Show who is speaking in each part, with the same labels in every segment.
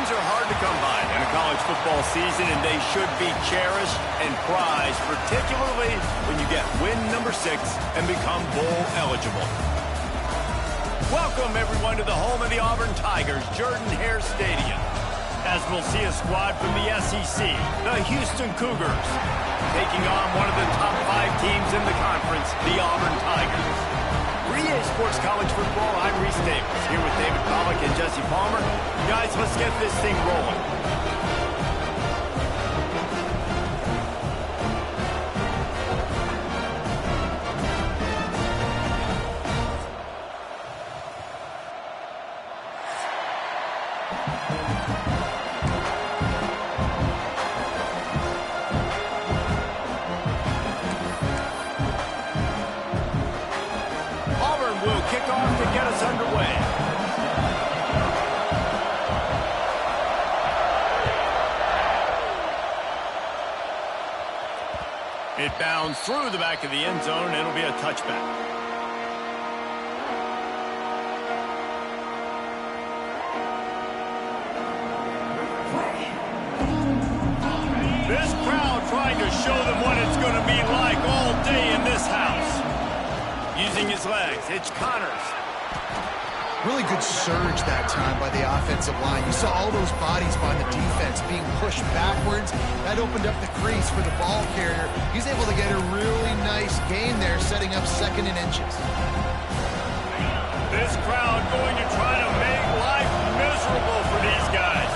Speaker 1: Wins are hard to come by in a college football season, and they should be cherished and prized, particularly when you get win number 6 and become bowl eligible. Welcome, everyone, to the home of the Auburn Tigers, Jordan-Hare Stadium, as we'll see a squad from the SEC, the Houston Cougars, taking on one of the top 5 teams in the conference, the Auburn Tigers. For EA Sports College Football, I'm Reese Davis, here with David Pollack and Jesse Palmer. Guys, let's get this thing rolling. It bounds through the back of the end zone, and it'll be a touchback. This crowd trying to show them what it's going to be like all day in this house. Using his legs, it's Connors.
Speaker 2: Really good surge that time by the offensive line. You saw all those bodies by the defense being pushed backwards. That opened up the crease for the ball carrier. He's able to get a really nice gain there, setting up 2nd and inches.
Speaker 1: This crowd going to try to make life miserable for these guys.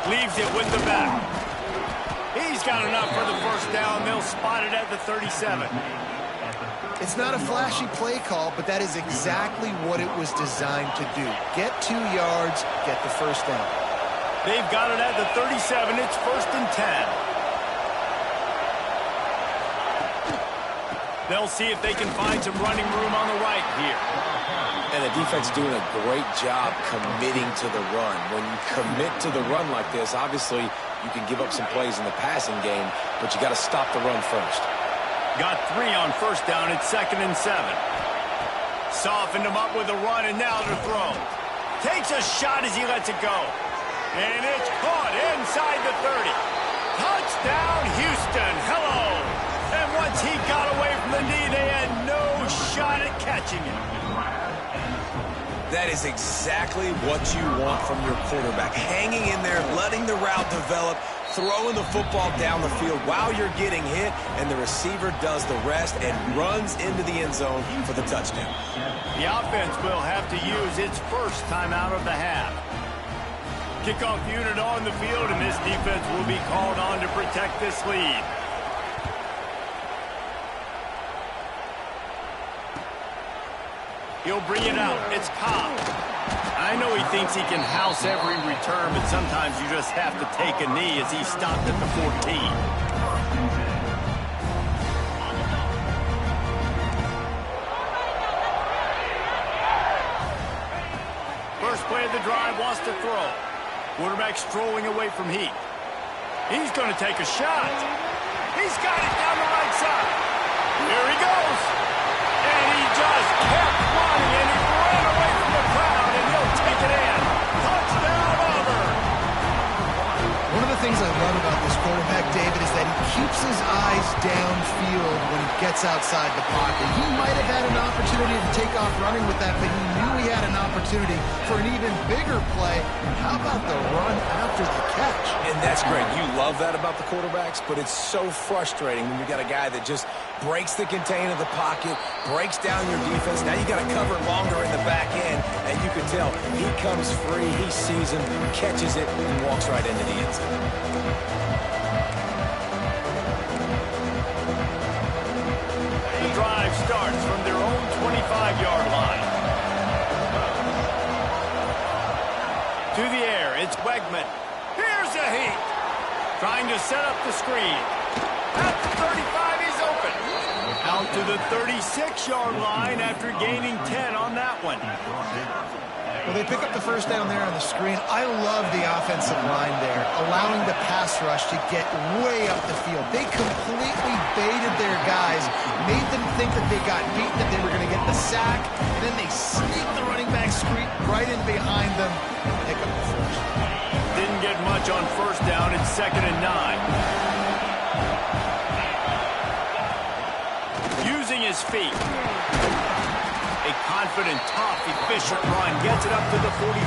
Speaker 1: Leaves it with the back. He's got enough for the first down. They'll spot it at the 37.
Speaker 2: It's not a flashy play call, but that is exactly what it was designed to do. Get 2 yards, get the first down.
Speaker 1: They've got it at the 37. It's 1st and 10. They'll see if they can find some running room on the right here.
Speaker 3: And the defense doing a great job committing to the run. When you commit to the run like this, obviously you can give up some plays in the passing game, but you got to stop the run first.
Speaker 1: Got 3 on first down. It's 2nd and 7. Softened him up with a run, and now to throw. Takes a shot as he lets it go. And it's caught inside the 30. Touchdown, Houston. Hello. And once he got away from the knee, they had no shot at catching him.
Speaker 3: That is exactly what you want from your quarterback. Hanging in there, letting the route develop, throwing the football down the field while you're getting hit, and the receiver does the rest and runs into the end zone for the touchdown.
Speaker 1: The offense will have to use its first timeout of the half. Kickoff unit on the field, and this defense will be called on to protect this lead. He'll bring it out. It's Cobb. I know he thinks he can house every return, but sometimes you just have to take a knee as he stopped at the 14. First play of the drive, wants to throw. Quarterback strolling away from Heat. He's going to take a shot. He's got it down the right side. Here he goes. And he just kept running, and he ran away from the crowd, and he'll take it in. Touchdown, Auburn.
Speaker 2: One of the things I love about this quarterback, David, is that he keeps his eyes downfield when he gets outside the pocket. He might have had an opportunity to take off running with that, but he knew he had an opportunity for an even bigger play. How about the run after the catch?
Speaker 3: And that's great. You love that about the quarterbacks, but it's so frustrating when you got a guy that just breaks the contain of the pocket, breaks down your defense. Now you got to cover longer in the back end, and you can tell he comes free, he sees him, catches it, and walks right into the end zone.
Speaker 1: The drive starts from their own 25-yard line. To the air, it's Wegman. Here's a Heat. Trying to set up the screen. At the 35, he's open. Out to the 36-yard line after gaining 10 on that one.
Speaker 2: Well, they pick up the first down there on the screen. I love the offensive line there, allowing the pass rush to get way up the field. They completely baited their guys, made them think that they got beaten, that they were going to get the sack, and then they sneak the running back right in behind them and pick up the first.
Speaker 1: Didn't get much on first down. It's 2nd and 9. Using his feet. A confident, tough, efficient run. Gets it up to the 44.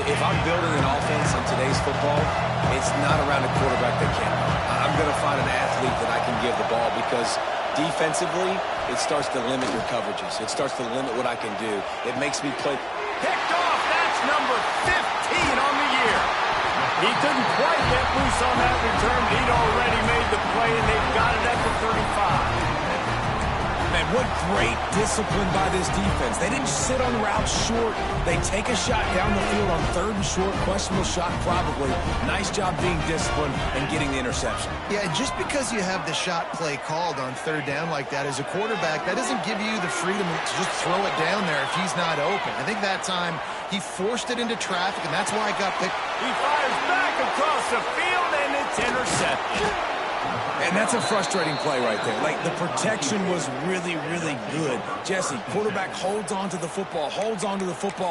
Speaker 3: If I'm building an offense in today's football, it's not around a quarterback that can't run. I'm going to find an athlete that I can give the ball because defensively, it starts to limit your coverages. It starts to limit what I can do. It makes me play.
Speaker 1: Picked off. That's number 15 on the year. He couldn't quite get loose on that return. He'd already made the play, and they've got it at the 35.
Speaker 3: Man, what great discipline by this defense. They didn't sit on routes short. They take a shot down the field on 3rd and short. Questionable shot probably. Nice job being disciplined and getting the interception.
Speaker 2: Yeah, just because you have the shot play called on 3rd down like that as a quarterback, that doesn't give you the freedom to just throw it down there if he's not open. I think that time he forced it into traffic, and that's why it got picked.
Speaker 1: He fires back across the field, and it's intercepted.
Speaker 3: And that's a frustrating play right there. Like, the protection was really, really good. Jesse, quarterback holds on to the football,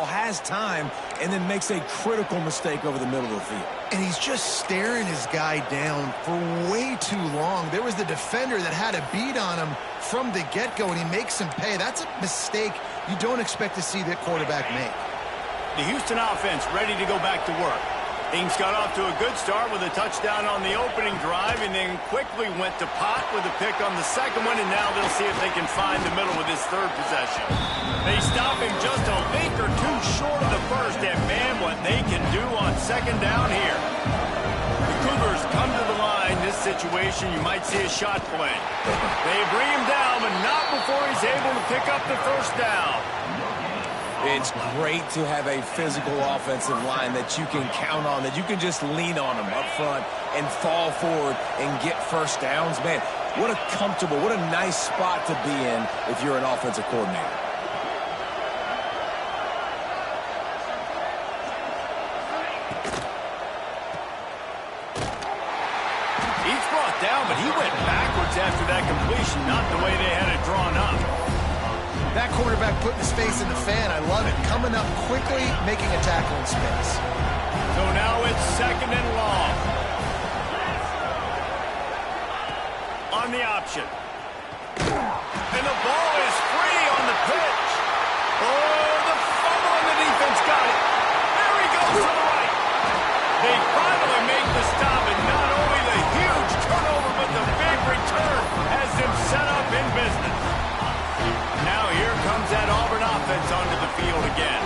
Speaker 3: has time, and then makes a critical mistake over the middle of the field.
Speaker 2: And he's just staring his guy down for way too long. There was the defender that had a beat on him from the get-go, and he makes him pay. That's a mistake you don't expect to see that quarterback make.
Speaker 1: The Houston offense ready to go back to work. Things got off to a good start with a touchdown on the opening drive and then quickly went to Pott with a pick on the second one, and now they'll see if they can find the middle with this 3rd possession. They stop him just a link or two short of the first, and man, what they can do on 2nd down here. The Cougars come to the line. This situation, you might see a shot play. They bring him down, but not before he's able to pick up the first down.
Speaker 3: It's great to have a physical offensive line that you can count on, that you can just lean on them up front and fall forward and get first downs. Man, what a comfortable, what a nice spot to be in if you're an offensive coordinator.
Speaker 1: He's brought down, but he went backwards after that completion, not the way they had it drawn up.
Speaker 2: That quarterback putting his face in the fan, I love it. Coming up quickly, making a tackle in space.
Speaker 1: So now it's 2nd and long. On the option. And the ball is free on the pitch. Oh, the fumble and the defense got it. There he goes to the right. They finally make the stop, and not only the huge turnover, but the big return has them set up in business. Now here comes that Auburn offense onto the field again.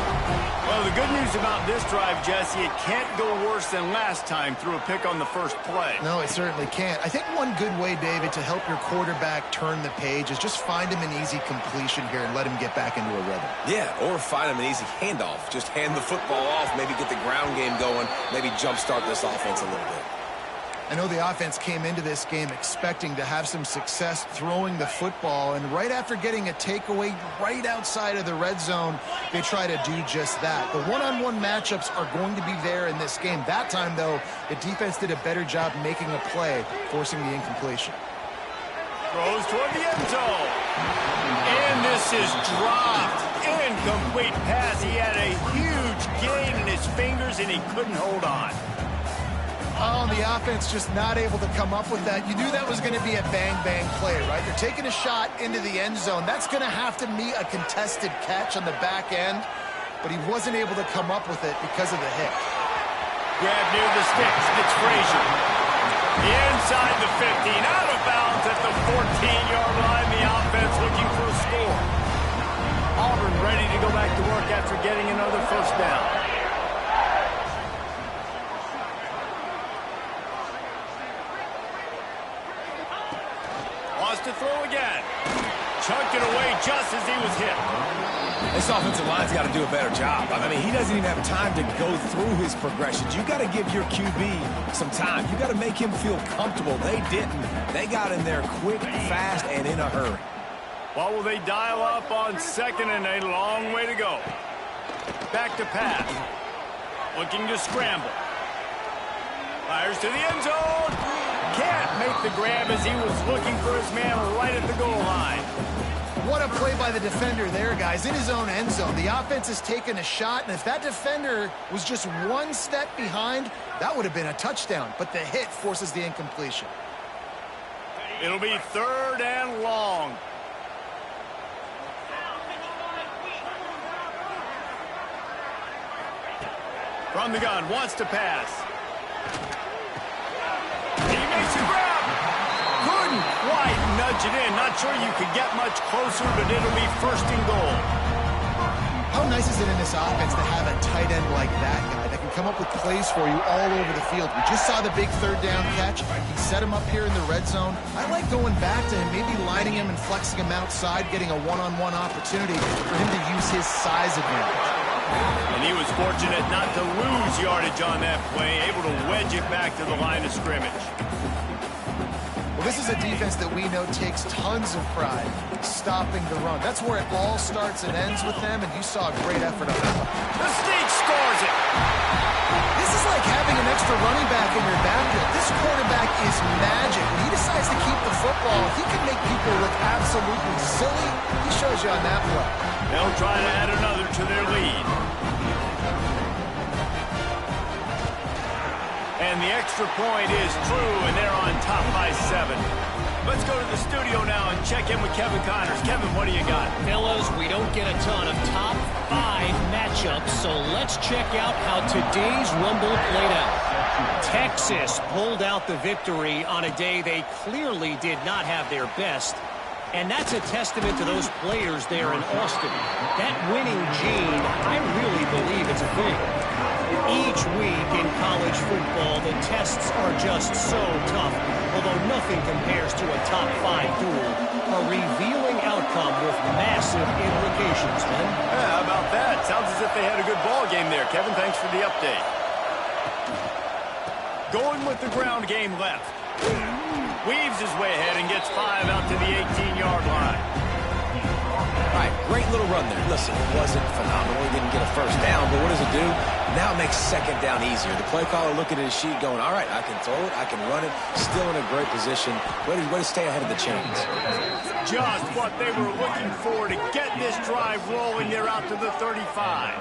Speaker 1: Well, the good news about this drive, Jesse, it can't go worse than last time through a pick on the first play.
Speaker 2: No, it certainly can't. I think one good way, David, to help your quarterback turn the page is just find him an easy completion here and let him get back into a rhythm.
Speaker 3: Yeah, or find him an easy handoff. Just hand the football off, maybe get the ground game going, maybe jumpstart this offense a little bit.
Speaker 2: I know the offense came into this game expecting to have some success throwing the football, and right after getting a takeaway right outside of the red zone, they try to do just that. The one-on-one matchups are going to be there in this game. That time, though, the defense did a better job making a play, forcing the incompletion.
Speaker 1: Throws toward the end zone. And this is dropped. Incomplete pass. He had a huge gain in his fingers, and he couldn't hold on.
Speaker 2: Oh, and the offense just not able to come up with that. You knew that was going to be a bang-bang play, right? They're taking a shot into the end zone. That's going to have to be a contested catch on the back end, but he wasn't able to come up with it because of the hit.
Speaker 1: Grab near the sticks. It's Frazier. Inside the 15, out of bounds at the 14-yard line. The offense looking for a score. Auburn ready to go back to work after getting another first down. Wants to throw again. Chunked it away just as he was hit.
Speaker 3: This offensive line's got to do a better job. I mean, he doesn't even have time to go through his progressions. You got to give your QB some time. You got to make him feel comfortable. They didn't. They got in there quick, fast, and in a hurry.
Speaker 1: What will they dial up on 2nd and a long way to go? back to pass. Looking to scramble. Fires to the end zone. Can't make the grab as he was looking for his man right at the goal line.
Speaker 2: What a play by the defender there, guys. In his own end zone, the offense has taken a shot, and if that defender was just one step behind, that would have been a touchdown. But the hit forces the incompletion.
Speaker 1: It'll be 3rd and long. From the gun, wants to pass. He makes a grab. Couldn't quite nudge it in. Not sure you could get much closer, but it'll be 1st and goal.
Speaker 2: How nice is it in this offense to have a tight end like that guy that can come up with plays for you all over the field? We just saw the big 3rd down catch. He set him up here in the red zone. I like going back to him, maybe lining him and flexing him outside, getting a one-on-one opportunity for him to use his size advantage.
Speaker 1: And he was fortunate not to lose yardage on that play, able to wedge it back to the line of scrimmage.
Speaker 2: Well, this is a defense that we know takes tons of pride stopping the run. That's where it all starts and ends with them, and you saw a great effort on that one.
Speaker 1: The Sneak scores it.
Speaker 2: This is like having an extra running back in your backfield. This quarterback is magic. When he decides to keep the football, he can make people look absolutely silly. He shows you on that play.
Speaker 1: They'll try to add another to their lead. And the extra point is true, and they're on top by 7. Let's go to the studio now and check in with Kevin Connors. Kevin, what do you got?
Speaker 4: Fellas, we don't get a ton of top 5 matchups, so let's check out how today's Rumble played out. Texas pulled out the victory on a day they clearly did not have their best. And that's a testament to those players there in Austin. That winning gene, I really believe it's a thing. Each week in college football, the tests are just so tough, although nothing compares to a top 5 duel. A revealing outcome with massive implications, man.
Speaker 1: Yeah, how about that? Sounds as if they had a good ball game there. Kevin, thanks for the update. Going with the ground game left. Weaves his way ahead and gets 5 out to the 18-yard line.
Speaker 3: All right, great little run there. Listen, it wasn't phenomenal. He didn't get a 1st down, but what does it do? Now it makes 2nd down easier. The play caller looking at his sheet going, all right, I can throw it, I can run it, still in a great position. Way to stay ahead of the chains.
Speaker 1: Just what they were looking for to get this drive rolling. They're out to the 35.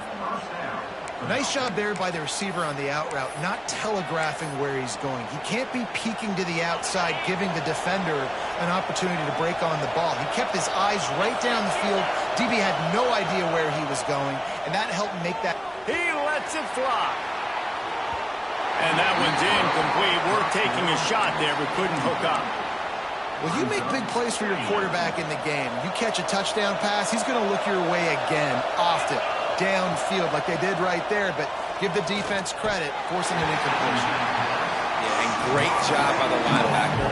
Speaker 2: Nice job there by the receiver on the out route, not telegraphing where he's going. He can't be peeking to the outside, giving the defender an opportunity to break on the ball. He kept his eyes right down the field. DB had no idea where he was going, and that helped make that.
Speaker 1: He lets it fly. And that one's incomplete. Worth taking a shot there, but couldn't hook up.
Speaker 2: Well, you make big plays for your quarterback in the game. You catch a touchdown pass, he's going to look your way again, often. Downfield like they did right there, but give the defense credit, forcing an incompletion.
Speaker 3: Yeah, and great job by the linebacker,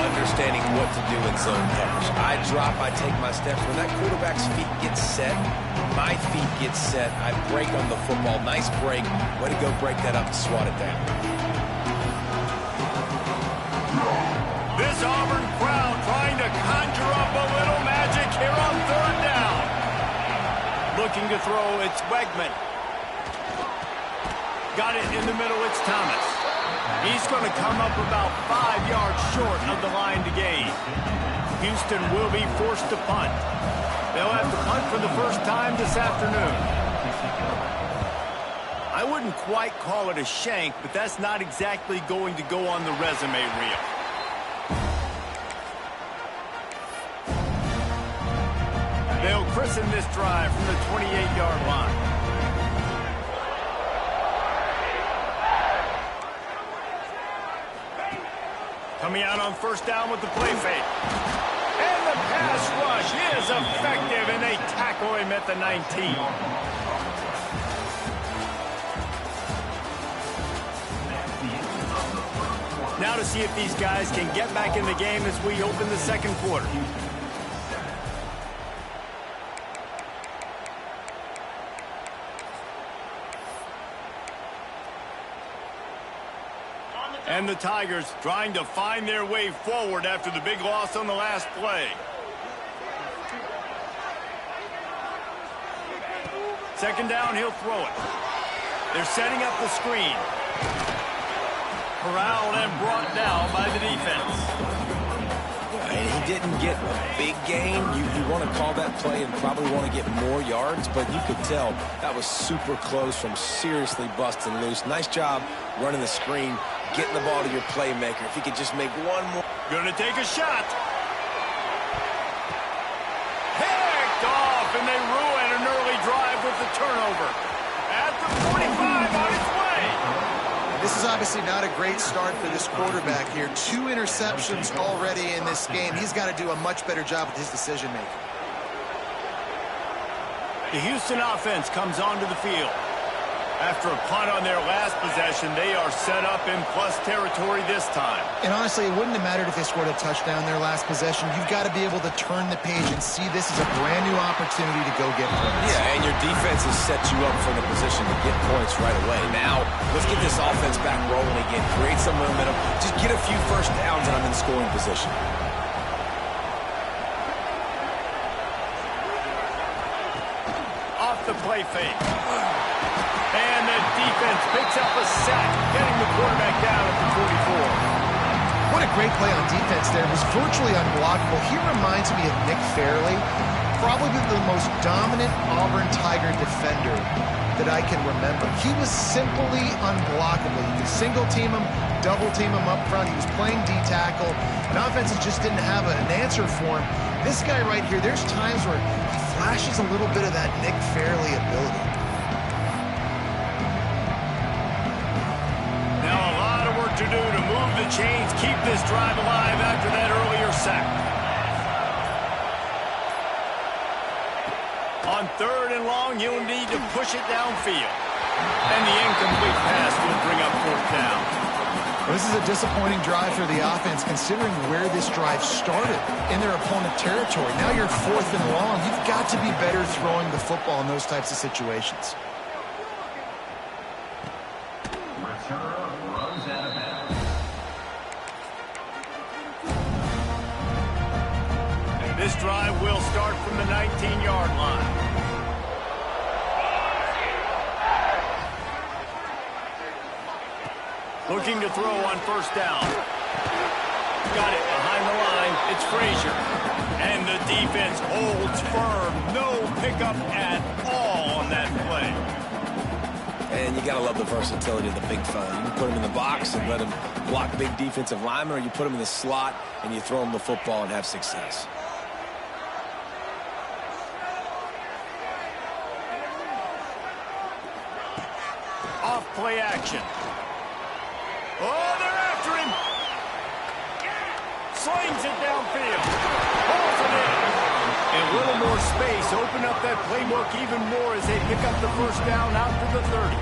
Speaker 3: understanding what to do in zone coverage. I drop, I take my steps. When that quarterback's feet get set, my feet get set, I break on the football. Nice break. Way to go break that up and swat it down.
Speaker 1: This Auburn crowd trying to conjure up a little magic here on 3rd down. Looking to throw, it's Wegman. Got it in the middle, it's Thomas. He's going to come up about 5 yards short of the line to gain. Houston will be forced to punt. They'll have to punt for the first time this afternoon. I wouldn't quite call it a shank, but that's not exactly going to go on the resume reel. They'll christen this drive from the 28-yard line. Coming out on 1st down with the play fake. And the pass rush is effective, and they tackle him at the 19. Now to see if these guys can get back in the game as we open the 2nd quarter. And the Tigers trying to find their way forward after the big loss on the last play. Second down, he'll throw it. They're setting up the screen. Corralled and brought down by the defense.
Speaker 3: And he didn't get a big gain. You want to call that play and probably want to get more yards, but you could tell that was super close from seriously busting loose. Nice job running the screen, getting the ball to your playmaker. If he could just make one more.
Speaker 1: Gonna take a shot. Picked off, and they ruin an early drive with the turnover. At the 45 on its way.
Speaker 2: This is obviously not a great start for this quarterback here. 2 interceptions already in this game. He's got to do a much better job with his decision-making.
Speaker 1: The Houston offense comes onto the field. After a punt on their last possession, they are set up in plus territory this time.
Speaker 2: And honestly, it wouldn't have mattered if they scored a touchdown their last possession. You've got to be able to turn the page and see this is a brand new opportunity to go get points.
Speaker 3: Yeah, and your defense has set you up for the position to get points right away. Now, let's get this offense back rolling again, create some momentum, just get a few first downs, and I'm in scoring position.
Speaker 1: Off the play fake. And the defense picks up a sack, getting the quarterback down at the 44.
Speaker 2: What a great play on defense there. It was virtually unblockable. He reminds me of Nick Fairley, probably the most dominant Auburn Tiger defender that I can remember. He was simply unblockable. You could single team him, double team him up front. He was playing D-tackle, and offenses just didn't have an answer for him. This guy right here, there's times where he flashes a little bit of that Nick Fairley ability.
Speaker 1: To do to move the chains, keep this drive alive after that earlier sack. On 3rd and long, you'll need to push it downfield. And the incomplete pass will bring up 4th down.
Speaker 2: Well, this is a disappointing drive for the offense, considering where this drive started in their opponent territory. Now you're 4th and long. You've got to be better throwing the football in those types of situations.
Speaker 1: This drive will start from the 19-yard line. Looking to throw on 1st down. Got it behind the line. It's Frazier. And the defense holds firm. No pickup at all on that play.
Speaker 3: And you got to love the versatility of the big fella. You can put him in the box and let him block big defensive linemen, or you put him in the slot and you throw him the football and have success.
Speaker 1: Off play action. Oh, they're after him. Slings it downfield. Pulls it in. And a little more space. Open up that playbook even more as they pick up the 1st down out to the 30.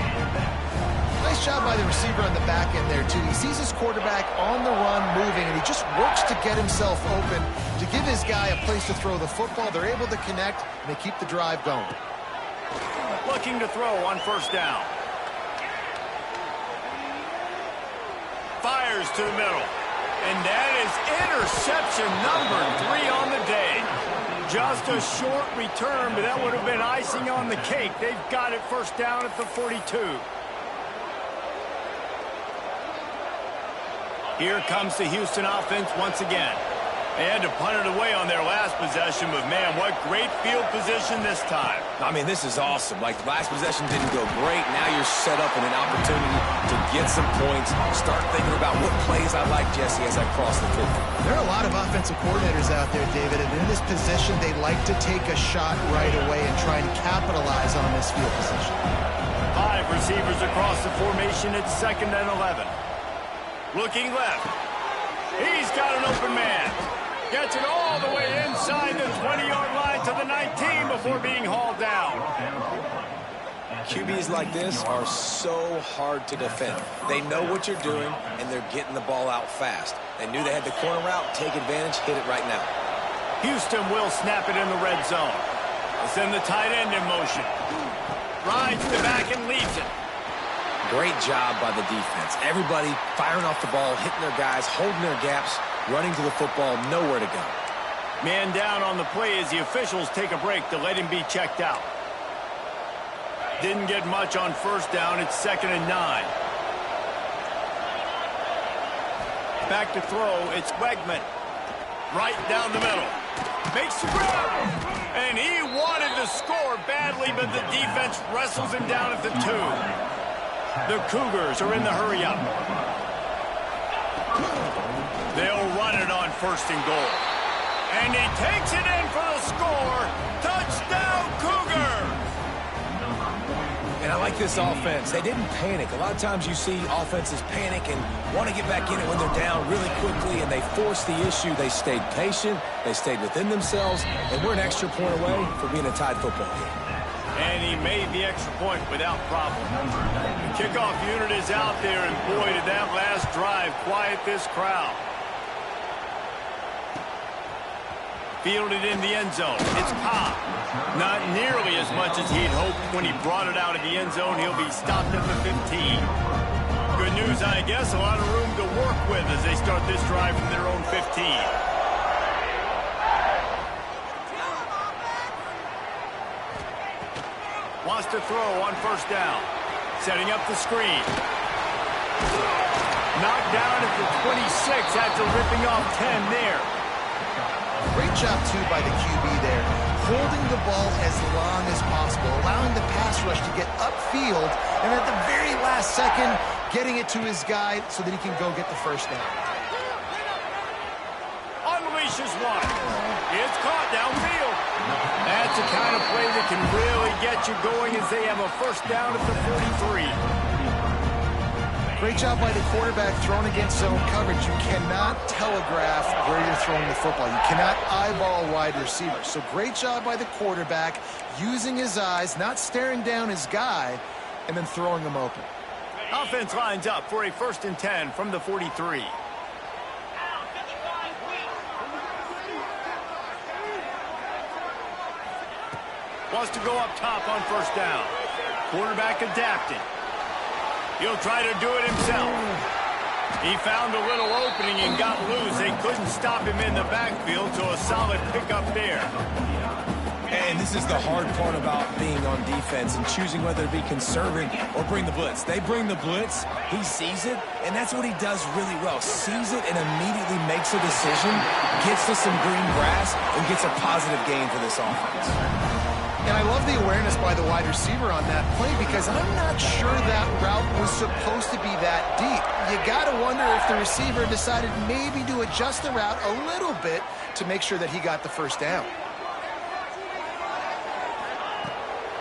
Speaker 2: Nice job by the receiver on the back end there, too. He sees his quarterback on the run moving, and he just works to get himself open to give his guy a place to throw the football. They're able to connect, and they keep the drive going.
Speaker 1: Looking to throw on 1st down. Fires to the middle. And that is interception number 3 on the day. Just a short return, but that would have been icing on the cake. They've got it 1st down at the 42. Here comes the Houston offense once again. They had to punt it away on their last possession, but man, what great field position this time.
Speaker 3: I mean, this is awesome. Like, last possession didn't go great. Now you're set up in an opportunity to get some points. Start thinking about what plays I like, Jesse, as I cross the field.
Speaker 2: There are a lot of offensive coordinators out there, David, and in this position, they like to take a shot right away and try and capitalize on this field position.
Speaker 1: 5 receivers across the formation at 2nd and 11. Looking left. He's got an open man. Gets it all the way inside the 20-yard line to the 19 before being hauled down.
Speaker 3: QBs like this are so hard to defend. They know what you're doing, and they're getting the ball out fast. They knew they had the corner route. Take advantage. Hit it right now.
Speaker 1: Houston will snap it in the red zone. They send the tight end in motion. Rides to back and leaves it.
Speaker 3: Great job by the defense. Everybody firing off the ball, hitting their guys, holding their gaps, running to the football, nowhere to go.
Speaker 1: Man down on the play as the officials take a break to let him be checked out. Didn't get much on first down. It's 2nd and 9. Back to throw. It's Wegman. Right down the middle. Makes the grab. And he wanted to score badly, but the defense wrestles him down at the 2. The Cougars are in the hurry-up. They'll run it on 1st and goal. And he takes it in for the score. Touchdown, Cougar!
Speaker 3: And I like this offense. They didn't panic. A lot of times you see offenses panic and want to get back in it when they're down really quickly, and they force the issue. They stayed patient. They stayed within themselves, and we're an extra point away from being a tied football game.
Speaker 1: And he made the extra point without problem. The kickoff unit is out there, and boy, did that last drive quiet this crowd. Fielded in the end zone. It's Cobb. Not nearly as much as he'd hoped when he brought it out of the end zone. He'll be stopped at the 15. Good news, I guess. A lot of room to work with as they start this drive from their own 15. Wants to throw on 1st down. Setting up the screen. Knocked down at the 26 after ripping off 10 there.
Speaker 2: Great job, too, by the QB there. Holding the ball as long as possible, allowing the pass rush to get upfield, and at the very last second, getting it to his guy so that he can go get the 1st down.
Speaker 1: Unleashes one. It's caught downfield. That's the kind of play that can really get you going as they have a 1st down at the 43.
Speaker 2: Great job by the quarterback thrown against zone coverage. You cannot telegraph where you're throwing the football. You cannot eyeball a wide receiver. So great job by the quarterback using his eyes, not staring down his guy, and then throwing him open.
Speaker 1: Offense lines up for a 1st and 10 from the 43. Wants to go up top on 1st down. Quarterback adapted. He'll try to do it himself. He found a little opening and got loose. They couldn't stop him in the backfield, so a solid pickup there.
Speaker 3: And this is the hard part about being on defense and choosing whether to be conservative or bring the blitz. They bring the blitz, he sees it, and that's what he does really well. Sees it and immediately makes a decision, gets to some green grass, and gets a positive gain for this offense.
Speaker 2: And I love the awareness by the wide receiver on that play because I'm not sure that route was supposed to be that deep. You got to wonder if the receiver decided maybe to adjust the route a little bit to make sure that he got the 1st down.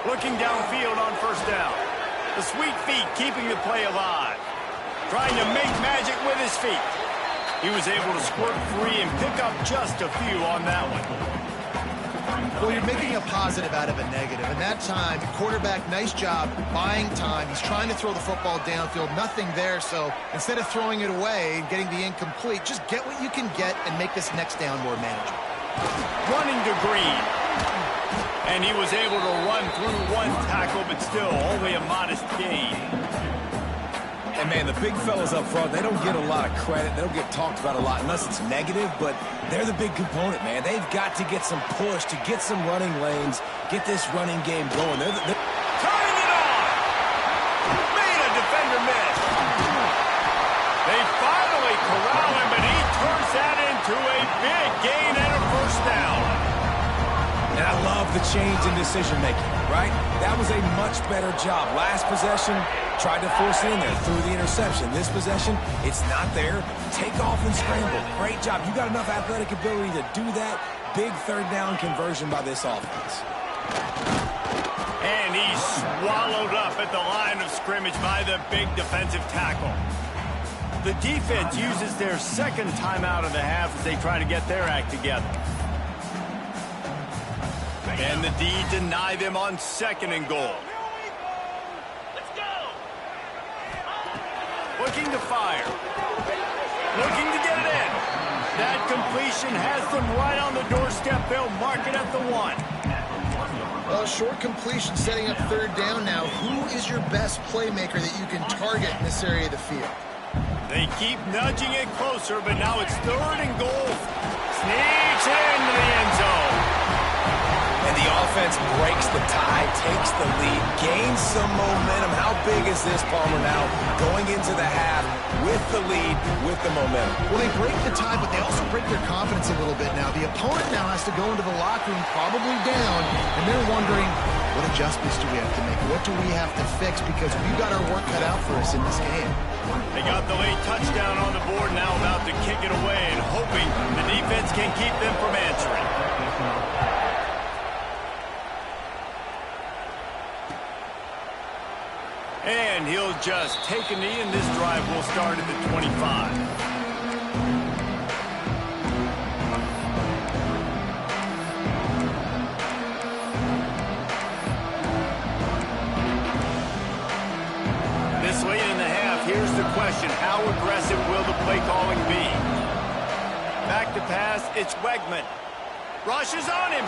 Speaker 1: Looking downfield on 1st down. The sweet feet keeping the play alive. Trying to make magic with his feet. He was able to squirt free and pick up just a few on that one.
Speaker 2: Well, you're making a positive out of a negative. And that time, the quarterback, nice job buying time. He's trying to throw the football downfield. Nothing there, so instead of throwing it away and getting the incomplete, just get what you can get and make this next down more manageable.
Speaker 1: Running to Green. And he was able to run through one tackle, but still only a modest gain.
Speaker 3: And, man, the big fellas up front, they don't get a lot of credit. They don't get talked about a lot unless it's negative, but they're the big component, man. They've got to get some push, to get some running lanes, get this running game going. They're
Speaker 1: turning it on! Made a defender miss. They finally corral him, but he turns that into a big gain and a 1st down.
Speaker 3: And I love the change in decision-making, right? That was a much better job. Last possession, tried to force it in there, threw the interception. This possession, it's not there. Take off and scramble. Great job. You got enough athletic ability to do that. Big 3rd down conversion by this offense.
Speaker 1: And he's swallowed up at the line of scrimmage by the big defensive tackle. The defense uses their 2nd timeout of the half as they try to get their act together. And the D deny them on 2nd and goal. Let's go. Looking to fire. Looking to get it in. That completion has them right on the doorstep. They'll mark it at the 1.
Speaker 2: Well, short completion setting up 3rd down now. Who is your best playmaker that you can target in this area of the field?
Speaker 1: They keep nudging it closer, but now it's 3rd and goal. Sneaks it into the end zone.
Speaker 3: And the offense breaks the tie, takes the lead, gains some momentum. How big is this, Palmer, now going into the half with the lead, with the momentum?
Speaker 2: Well, they break the tie, but they also break their confidence a little bit now. The opponent now has to go into the locker room probably down, and they're wondering, what adjustments do we have to make? What do we have to fix? Because we've got our work cut out for us in this game.
Speaker 1: They got the late touchdown on the board, now about to kick it away and hoping the defense can keep them from answering. And he'll just take a knee, and this drive will start at the 25. This late in the half, here's the question. How aggressive will the play calling be? Back to pass, it's Wegman. Rushes on him.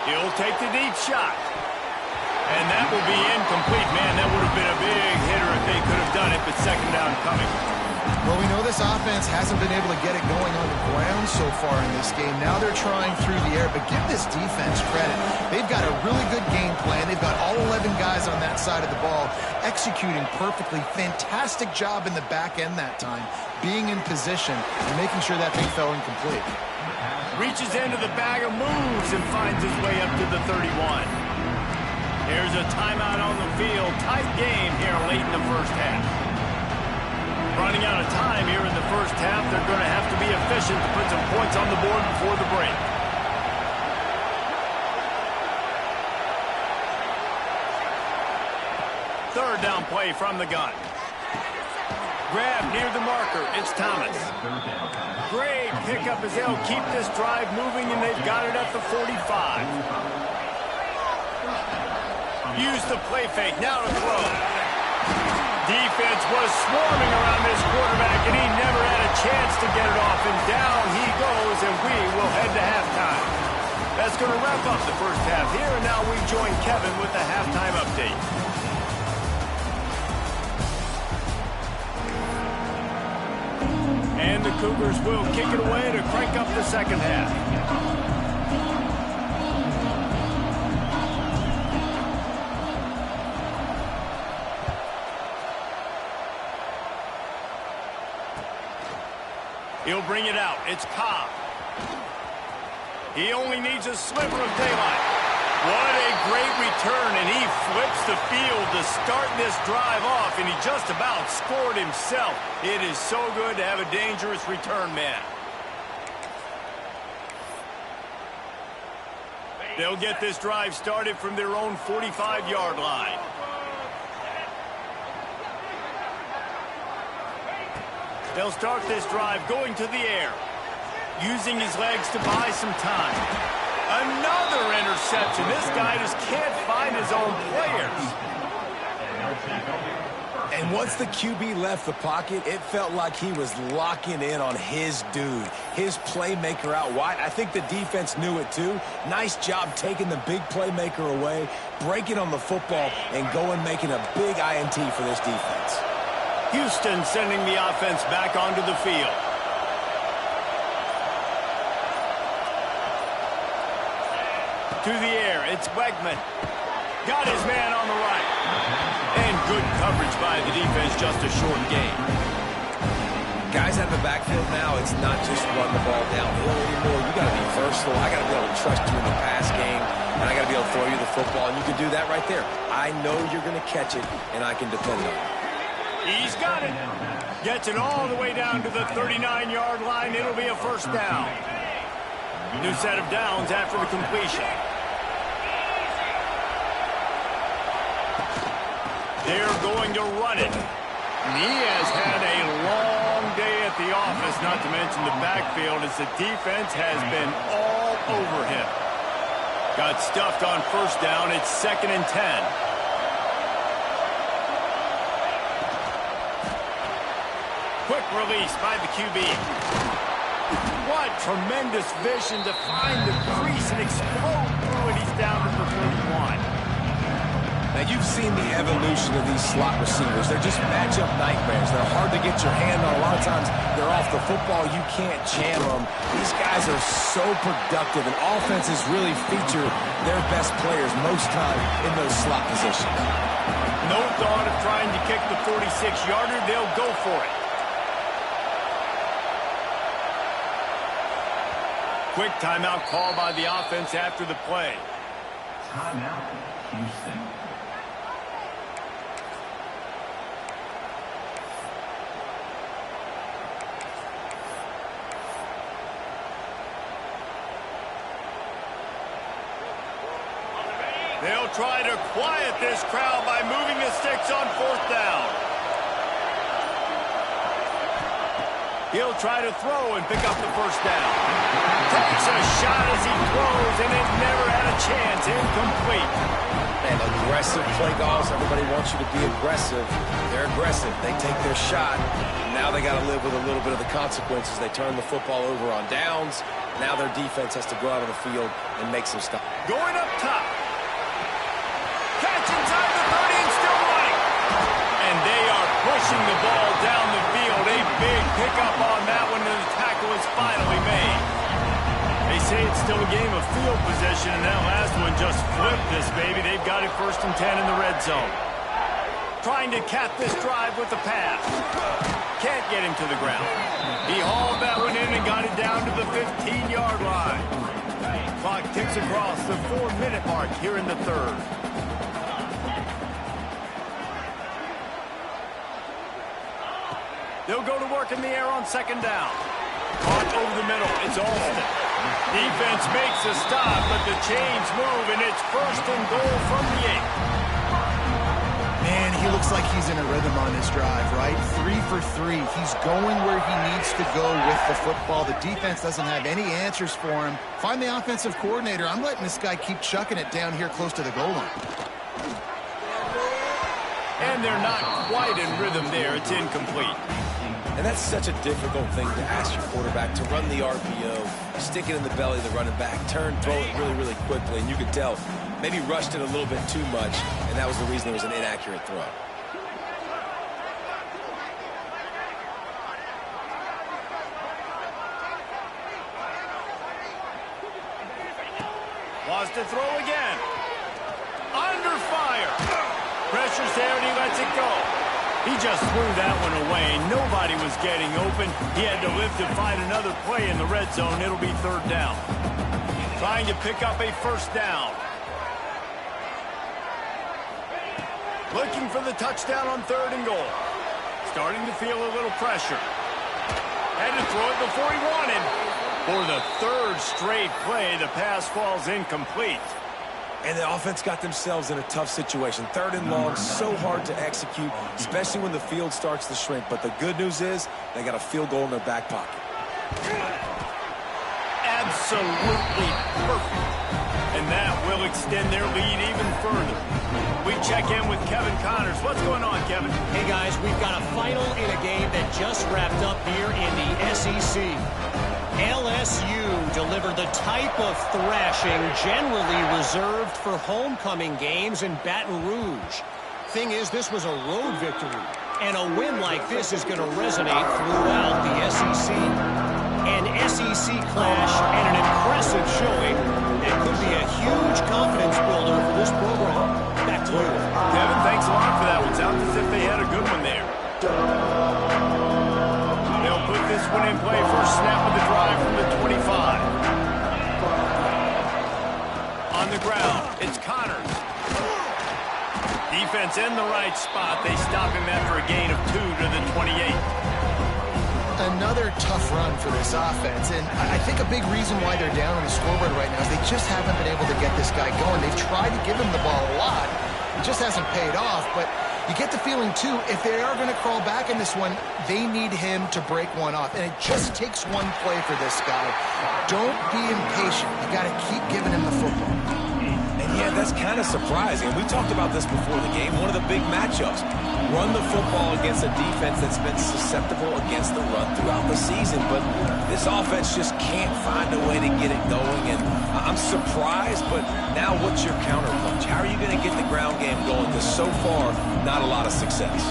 Speaker 1: He'll take the deep shot. And that will be incomplete. Man, that would have been a big hitter if they could have done it, but second down coming.
Speaker 2: Well, we know this offense hasn't been able to get it going on the ground so far in this game. Now they're trying through the air, but give this defense credit. They've got a really good game plan. They've got all 11 guys on that side of the ball executing perfectly. Fantastic job in the back end that time, being in position and making sure that thing fell incomplete.
Speaker 1: Reaches into the bag of moves and finds his way up to the 31. Here's a timeout on the field. Tight game here late in the first half. Running out of time here in the first half. They're going to have to be efficient to put some points on the board before the break. Third down play from the gun. Grab near the marker. It's Thomas. Great pickup as they'll keep this drive moving, and they've got it at the 45. Use the play fake, now to throw. Defense was swarming around this quarterback, and he never had a chance to get it off. And down he goes, and we will head to halftime. That's going to wrap up the first half here, and now we join Kevin with the halftime update. And the Cougars will kick it away to crank up the second half. He'll bring it out. It's Cobb. He only needs a sliver of daylight. What a great return, and he flips the field to start this drive off, and he just about scored himself. It is so good to have a dangerous return man. They'll get this drive started from their own 45-yard line. They'll start this drive going to the air, using his legs to buy some time. Another interception. This guy just can't find his own players.
Speaker 3: And once the QB left the pocket, it felt like he was locking in on his dude, his playmaker out wide. I think the defense knew it too. Nice job taking the big playmaker away, breaking on the football, and going making a big INT for this defense.
Speaker 1: Houston sending the offense back onto the field. To the air, it's Wegman. Got his man on the right. And good coverage by the defense, just a short game.
Speaker 3: Guys out of the backfield now, it's not just run the ball downhill anymore. You got to be versatile. I got to be able to trust you in the pass game, and I got to be able to throw you the football, and you can do that right there. I know you're going to catch it, and I can depend on it.
Speaker 1: He's got it. Gets it all the way down to the 39-yard line. It'll be a first down. New set of downs after the completion. They're going to run it. And he has had a long day at the office, not to mention the backfield, as the defense has been all over him. Got stuffed on first down. It's 2nd and 10. Quick release by the QB. What tremendous vision to find the crease and explode through it. He's down to the 31.
Speaker 3: Now, you've seen the evolution of these slot receivers. They're just matchup nightmares. They're hard to get your hand on. A lot of times, they're they're off the football, you can't jam them. These guys are so productive, and offenses really feature their best players most time in those slot positions.
Speaker 1: No thought of trying to kick the 46-yarder. They'll go for it. Quick timeout call by the offense after the play.
Speaker 5: Timeout, Houston.
Speaker 1: They'll try to quiet this crowd by moving the sticks on 4th down. He'll try to throw and pick up the 1st down. Takes a shot as he throws, and it never had a chance. Incomplete.
Speaker 3: Man, aggressive play calls. Everybody wants you to be aggressive. They're aggressive. They take their shot. Now they got to live with a little bit of the consequences. They turn the football over on downs. Now their defense has to go out on the field and make some stops.
Speaker 1: Going up top. Catch inside the 30 and still running. And they are pushing the ball down the field. A big pickup on that one, and the tackle is finally made. They say it's still a game of field possession, and that last one just flipped this baby. They've got it 1st and 10 in the red zone. Trying to cap this drive with the pass. Can't get him to the ground. He hauled that one in and got it down to the 15-yard line. Clock ticks across the 4-minute mark here in the 3rd. They'll go to work in the air on 2nd down. Caught over the middle. It's Alston. Defense makes a stop, but the chains move, and it's 1st and goal from the 8.
Speaker 2: Man, he looks like he's in a rhythm on this drive, right? 3 for 3. He's going where he needs to go with the football. The defense doesn't have any answers for him. Find the offensive coordinator. I'm letting this guy keep chucking it down here close to the goal line.
Speaker 1: And they're not quite in rhythm there. It's incomplete.
Speaker 3: And that's such a difficult thing to ask your quarterback, to run the RPO, stick it in the belly of the running back, turn, throw it really, really quickly. And you could tell, maybe rushed it a little bit too much, and that was the reason it was an inaccurate throw.
Speaker 1: Wants to throw again. Under fire. Pressure's there, and he lets it go. He just threw that one away. Nobody was getting open. He had to live to find another play in the red zone. It'll be 3rd down. Trying to pick up a 1st down. Looking for the touchdown on 3rd and goal. Starting to feel a little pressure. Had to throw it before he wanted. For the 3rd straight play, the pass falls incomplete.
Speaker 3: And the offense got themselves in a tough situation. 3rd and long, so hard to execute, especially when the field starts to shrink. But the good news is they got a field goal in their back pocket.
Speaker 1: Absolutely perfect. And that will extend their lead even further. We check in with Kevin Connors. What's going on, Kevin?
Speaker 4: Hey, guys, we've got a final in a game that just wrapped up here in the SEC. LSU delivered the type of thrashing generally reserved for homecoming games in Baton Rouge. Thing is, this was a road victory, and a win like this is going to resonate throughout the SEC. An SEC clash and an impressive showing that could be a huge confidence builder for this program. Back to you.
Speaker 1: Kevin, thanks a lot for that one. Sounds as if they had a good one there. They'll put this one in play. First snap of the drive from the 25. On the ground, it's Connors. Defense in the right spot. They stop him after a gain of 2 to the 28.
Speaker 2: Another tough run for this offense, and I think a big reason why they're down on the scoreboard right now is they just haven't been able to get this guy going. They've tried to give him the ball a lot. It just hasn't paid off, but you get the feeling, too, if they are going to crawl back in this one, they need him to break one off, and it just takes one play for this guy. Don't be impatient. You got to keep giving him the football.
Speaker 3: Yeah, that's kind of surprising. We talked about this before the game. One of the big matchups. Run the football against a defense that's been susceptible against the run throughout the season. But this offense just can't find a way to get it going. And I'm surprised, but now what's your counterpunch? How are you going to get the ground game going? Because so far, not a lot of success.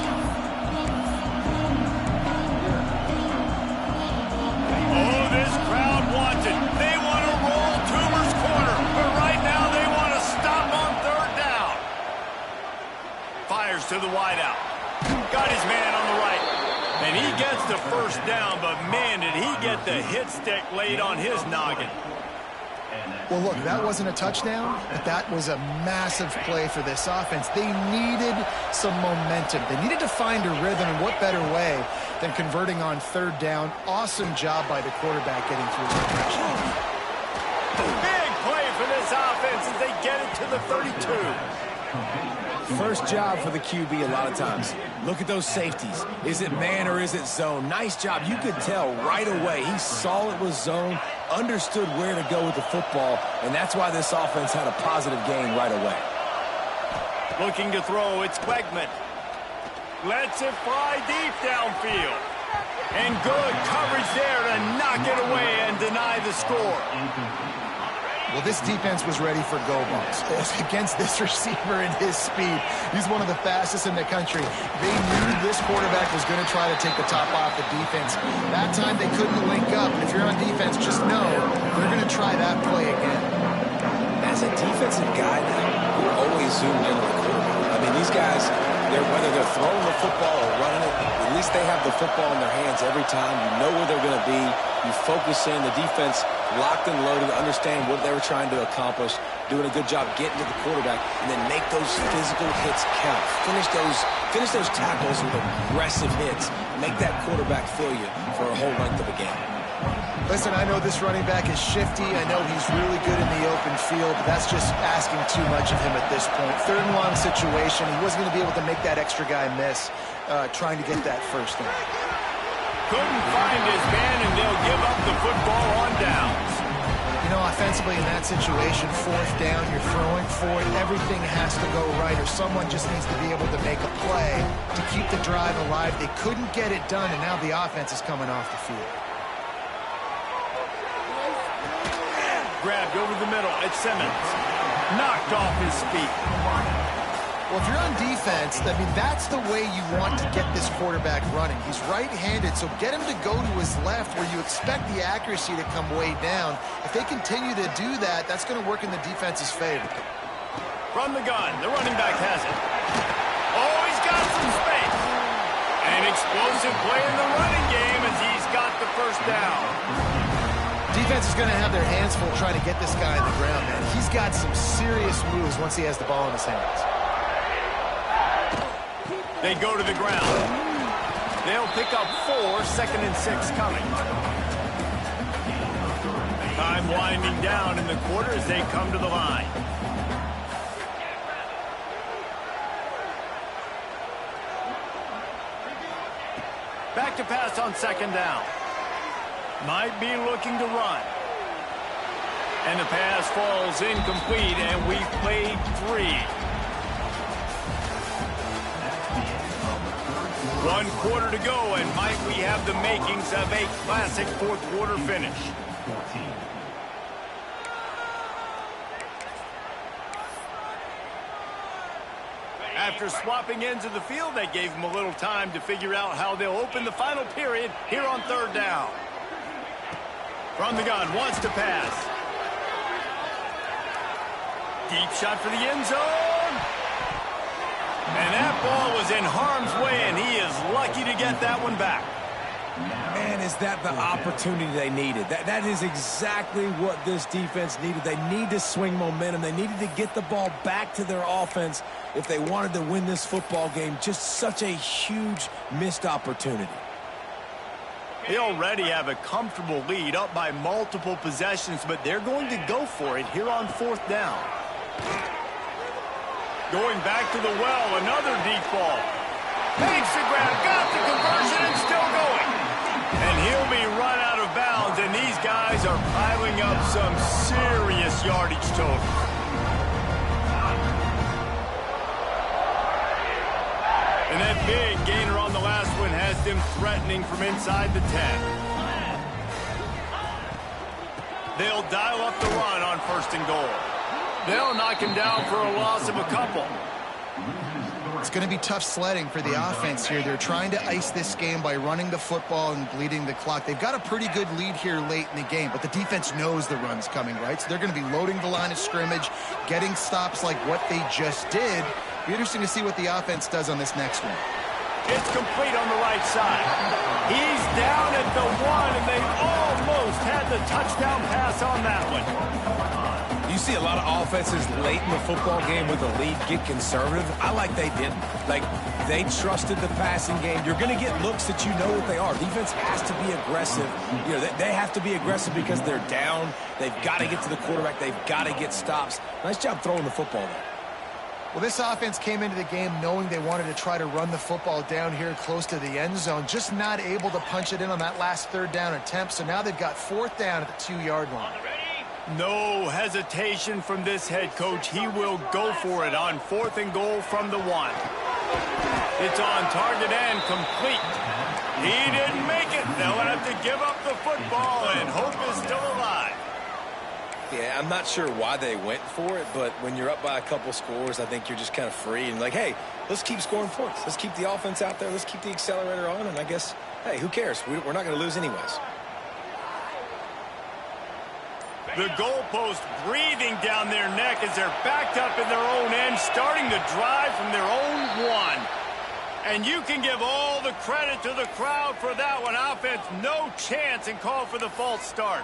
Speaker 1: get the hit stick laid on his noggin.
Speaker 2: Well, look, that wasn't a touchdown, but that was a massive play for this offense. They needed some momentum. They needed to find a rhythm, and what better way than converting on third down. Awesome job by the quarterback getting through the pressure.
Speaker 1: Big play for this offense as they get it to the 32.
Speaker 3: First job for the QB a lot of times. Look at those safeties. Is it man or is it zone? Nice job. You could tell right away. He saw it was zone, understood where to go with the football, and that's why this offense had a positive gain right away.
Speaker 1: Looking to throw, it's Wegman. Lets it fly deep downfield. And good coverage there to knock it away and deny the score.
Speaker 2: Well, this defense was ready for go balls. Against this receiver and his speed, he's one of the fastest in the country. They knew this quarterback was going to try to take the top off the defense. That time they couldn't link up. If you're on defense, just know they're going to try that play again.
Speaker 3: As a defensive guy now, you're always zoomed in on the quarterback. I mean, these guys, whether they're throwing the football or running it, at least they have the football in their hands every time. You know where they're going to be. You focus in. The defense locked and loaded, understand what they were trying to accomplish, doing a good job getting to the quarterback, and then make those physical hits count. Finish those tackles with aggressive hits. Make that quarterback feel you for a whole length of a game.
Speaker 2: Listen, I know this running back is shifty. I know he's really good in the open field, but that's just asking too much of him at this point. Third and long situation. He wasn't going to be able to make that extra guy miss trying to get that first down.
Speaker 1: Couldn't find his man, and they'll give up the football on downs.
Speaker 2: You know, offensively in that situation, fourth down, you're throwing for it. Everything has to go right, or someone just needs to be able to make a play to keep the drive alive. They couldn't get it done, and now the offense is coming off the field.
Speaker 1: Grabbed over the middle. It's Simmons. Knocked off his feet.
Speaker 2: Well, if you're on defense, I mean, that's the way you want to get this quarterback running. He's right-handed, so get him to go to his left where you expect the accuracy to come way down. If they continue to do that, that's going to work in the defense's favor.
Speaker 1: From the gun, the running back has it. Oh, he's got some space. An explosive play in the running game as he's got the first down.
Speaker 2: Defense is going to have their hands full trying to get this guy on the ground, man. He's got some serious moves once he has the ball in his hands.
Speaker 1: They go to the ground. They'll pick up 4, second and 6 coming. Time winding down in the quarter as they come to the line. Back to pass on second down. Might be looking to run. And the pass falls incomplete, and we've played 3. 1 quarter to go, and might we have the makings of a classic fourth quarter finish. After swapping ends of the field, they gave them a little time to figure out how they'll open the final period here on third down. From the gun, wants to pass. Deep shot for the end zone. And that ball was in harm's way, and he is lucky to get that one back.
Speaker 3: Man, is that the opportunity they needed. That is exactly what this defense needed. They need to swing momentum. They needed to get the ball back to their offense if they wanted to win this football game. Just such a huge missed opportunity.
Speaker 1: They already have a comfortable lead, up by multiple possessions, but they're going to go for it here on fourth down. Going back to the well, another deep ball. Makes the grab, got the conversion, and still going. And he'll be run out of bounds, and these guys are piling up some serious yardage total. And that big gainer on the last one has them threatening from inside the 10. They'll dial up the run on first and goal. They'll knock him down for a loss of a couple.
Speaker 2: It's going to be tough sledding for the offense here. They're trying to ice this game by running the football and bleeding the clock. They've got a pretty good lead here late in the game, but the defense knows the run's coming, right? So they're going to be loading the line of scrimmage, getting stops like what they just did. Be interesting to see what the offense does on this next one.
Speaker 1: It's complete on the right side. He's down at the 1, and they all a touchdown pass on that one.
Speaker 3: You see a lot of offenses late in the football game with a lead get conservative. I like they didn't. Like, they trusted the passing game. You're going to get looks that you know what they are. Defense has to be aggressive. You know, they have to be aggressive because they're down. They've got to get to the quarterback. They've got to get stops. Nice job throwing the football there.
Speaker 2: Well, this offense came into the game knowing they wanted to try to run the football down here close to the end zone, just not able to punch it in on that last third down attempt. So now they've got fourth down at the 2-yard line.
Speaker 1: No hesitation from this head coach. He will go for it on 4th and goal from the 1. It's on target and complete. He didn't make it. They'll have to give up the football, and hope is still alive.
Speaker 3: Yeah, I'm not sure why they went for it, but when you're up by a couple scores, I think you're just kind of free and like, hey, let's keep scoring points. Let's keep the offense out there. Let's keep the accelerator on, and I guess, hey, who cares? We're not going to lose anyways.
Speaker 1: The goalpost breathing down their neck as they're backed up in their own end, starting to drive from their own 1. And you can give all the credit to the crowd for that one. Offense, no chance, and call for the false start.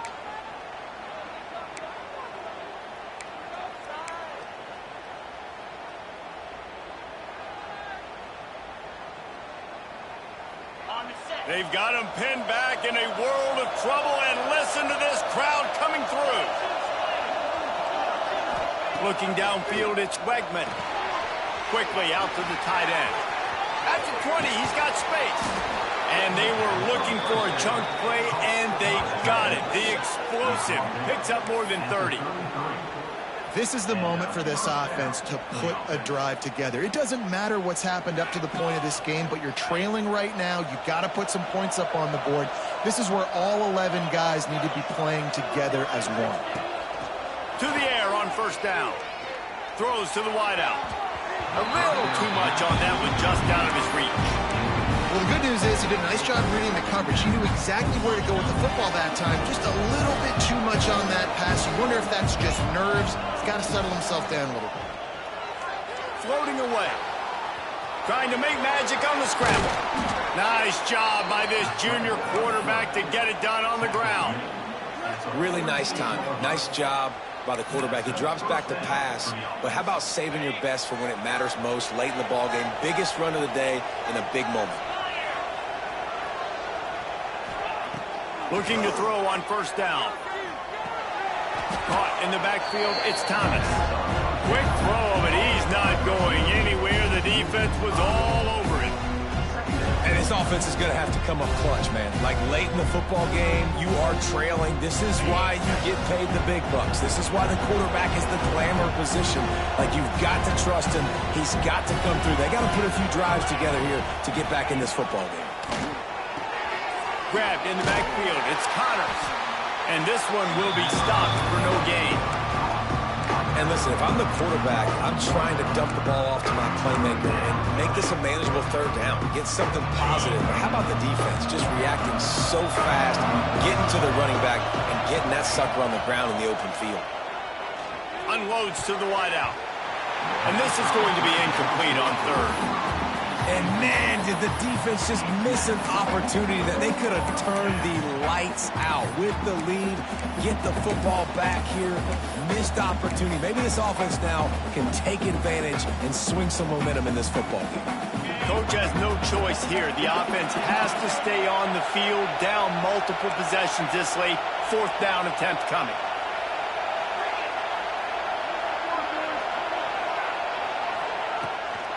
Speaker 1: They've got him pinned back in a world of trouble, and listen to this crowd coming through. Looking downfield, it's Wegman. Quickly out to the tight end. At the 20, he's got space. And they were looking for a chunk play, and they got it. The explosive picks up more than 30.
Speaker 2: This is the moment for this offense to put a drive together. It doesn't matter what's happened up to the point of this game, but you're trailing right now. You've got to put some points up on the board. This is where all 11 guys need to be playing together as one.
Speaker 1: To the air on 1st down. Throws to the wideout. A little too much on that one, just out of his reach.
Speaker 2: Well, the good news is he did a nice job reading the coverage. He knew exactly where to go with the football that time. Just a little bit too much on that pass. You wonder if that's just nerves. He's got to settle himself down a little bit.
Speaker 1: Floating away. Trying to make magic on the scramble. Nice job by this junior quarterback to get it done on the ground.
Speaker 3: Really nice timing. Nice job by the quarterback. He drops back to pass, but how about saving your best for when it matters most late in the ball game? Biggest run of the day in a big moment.
Speaker 1: Looking to throw on 1st down. Caught in the backfield, it's Thomas. Quick throw, but he's not going anywhere. The defense was all over him.
Speaker 3: And this offense is going to have to come up clutch, man. Like late in the football game, you are trailing. This is why you get paid the big bucks. This is why the quarterback is the glamour position. Like, you've got to trust him. He's got to come through. They got to put a few drives together here to get back in this football game.
Speaker 1: Grabbed in the backfield, it's Connors. And this one will be stopped for no gain.
Speaker 3: And listen, if I'm the quarterback, I'm trying to dump the ball off to my playmaker and make this a manageable 3rd down, get something positive. But how about the defense just reacting so fast, getting to the running back, and getting that sucker on the ground in the open field?
Speaker 1: Unloads to the wideout. And this is going to be incomplete on 3rd.
Speaker 3: And, man, did the defense just miss an opportunity that they could have turned the lights out with the lead, get the football back here, missed opportunity. Maybe this offense now can take advantage and swing some momentum in this football game.
Speaker 1: Coach has no choice here. The offense has to stay on the field, down multiple possessions this late. 4th down attempt coming.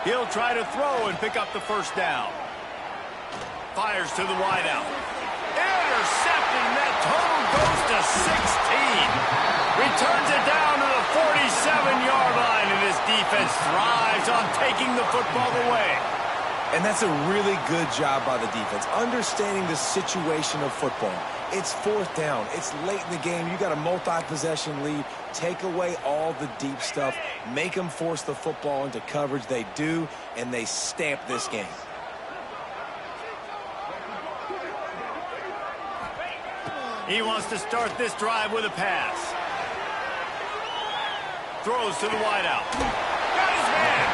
Speaker 1: He'll try to throw and pick up the 1st down. Fires to the wideout. Intercepted, and that total goes to 16. Returns it down to the 47-yard line, and his defense thrives on taking the football away.
Speaker 3: And that's a really good job by the defense, understanding the situation of football. It's 4th down. It's late in the game. You got a multi-possession lead. Take away all the deep stuff. Make them force the football into coverage. They do, and they stamp this game.
Speaker 1: He wants to start this drive with a pass. Throws to the wideout. Got his man.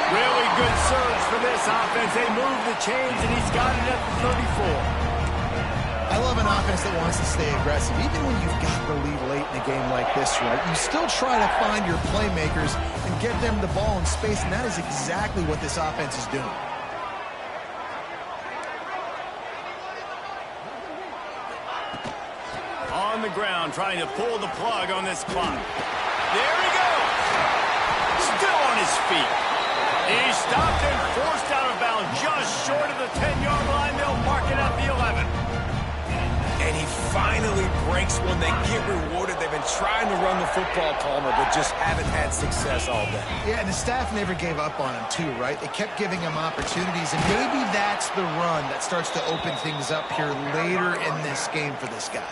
Speaker 1: Really good surge for this offense. They move the chains, and he's got it at the 34.
Speaker 2: I I love an offense that wants to stay aggressive. Even when you've got the lead late in a game like this, right, you still try to find your playmakers and get them the ball in space, and that is exactly what this offense is doing.
Speaker 1: On the ground, trying to pull the plug on this clock. There he goes. Still on his feet. He's stopped and forced out of bounds just short of the 10-yard line. They'll mark it at the 11.
Speaker 3: And he finally breaks one. They get rewarded. They've been trying to run the football, Palmer, but just haven't had success all day.
Speaker 2: Yeah, and the staff never gave up on him, too, right? They kept giving him opportunities, and maybe that's the run that starts to open things up here later in this game for this guy.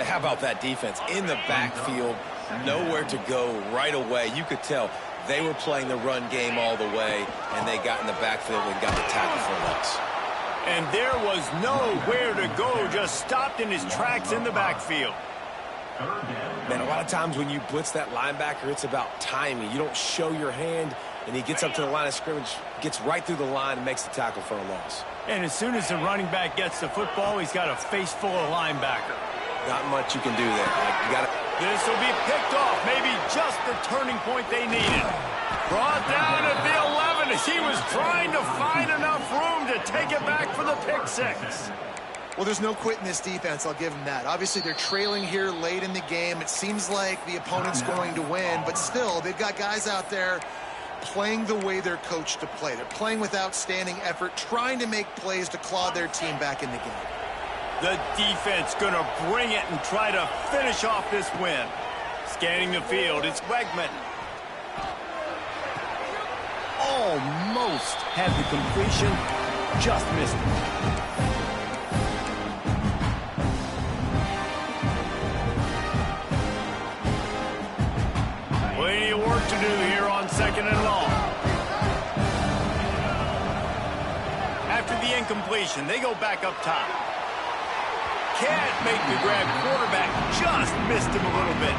Speaker 3: How about that defense? In the backfield, nowhere to go right away. You could tell they were playing the run game all the way, and they got in the backfield and got the tackle for a loss.
Speaker 1: And there was nowhere to go, just stopped in his tracks in the backfield.
Speaker 3: Man, a lot of times when you blitz that linebacker, it's about timing. You don't show your hand, and he gets up to the line of scrimmage, gets right through the line, and makes the tackle for a loss.
Speaker 1: And as soon as the running back gets the football, he's got a face full of linebacker.
Speaker 3: Not much you can do there. You got to.
Speaker 1: This will be picked off, maybe just the turning point they needed. Brought down at the 11 as he was trying to find enough room to take it back for the pick six.
Speaker 2: Well, there's no quit in this defense, I'll give them that. Obviously, they're trailing here late in the game. It seems like the opponent's going to win, but still, they've got guys out there playing the way they're coached to play. They're playing with outstanding effort, trying to make plays to claw their team back in the game.
Speaker 1: The defense going to bring it and try to finish off this win. Scanning the field, it's Wegman. Almost had the completion, just missed it. Plenty of work to do here on 2nd and long. After the incompletion, they go back up top. Can't make the grab. Quarterback just missed him a little bit.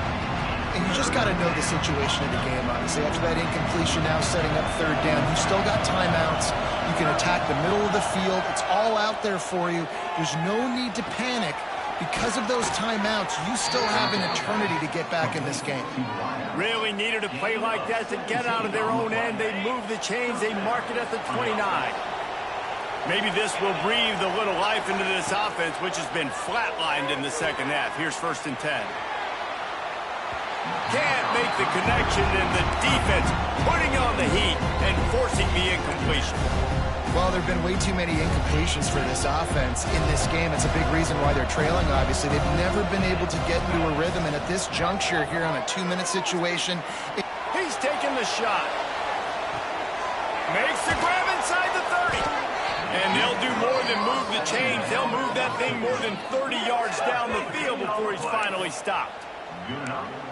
Speaker 2: And you just got to know the situation of the game, obviously. After that incompletion, now setting up 3rd down. You still got timeouts. You can attack the middle of the field. It's all out there for you. There's no need to panic. Because of those timeouts, you still have an eternity to get back in this game.
Speaker 1: Really needed a play like that to get out of their own end. They move the chains. They mark it at the 29. Maybe this will breathe a little life into this offense, which has been flatlined in the 2nd half. Here's 1st and 10. Can't make the connection, and the defense putting on the heat and forcing the incompletion.
Speaker 2: Well, there have been way too many incompletions for this offense in this game. It's a big reason why they're trailing, obviously. They've never been able to get into a rhythm, and at this juncture here on a 2-minute situation...
Speaker 1: He's taking the shot. Makes the grab inside the 30. And they'll do more than move the chains. They'll move that thing more than 30 yards down the field before he's finally stopped.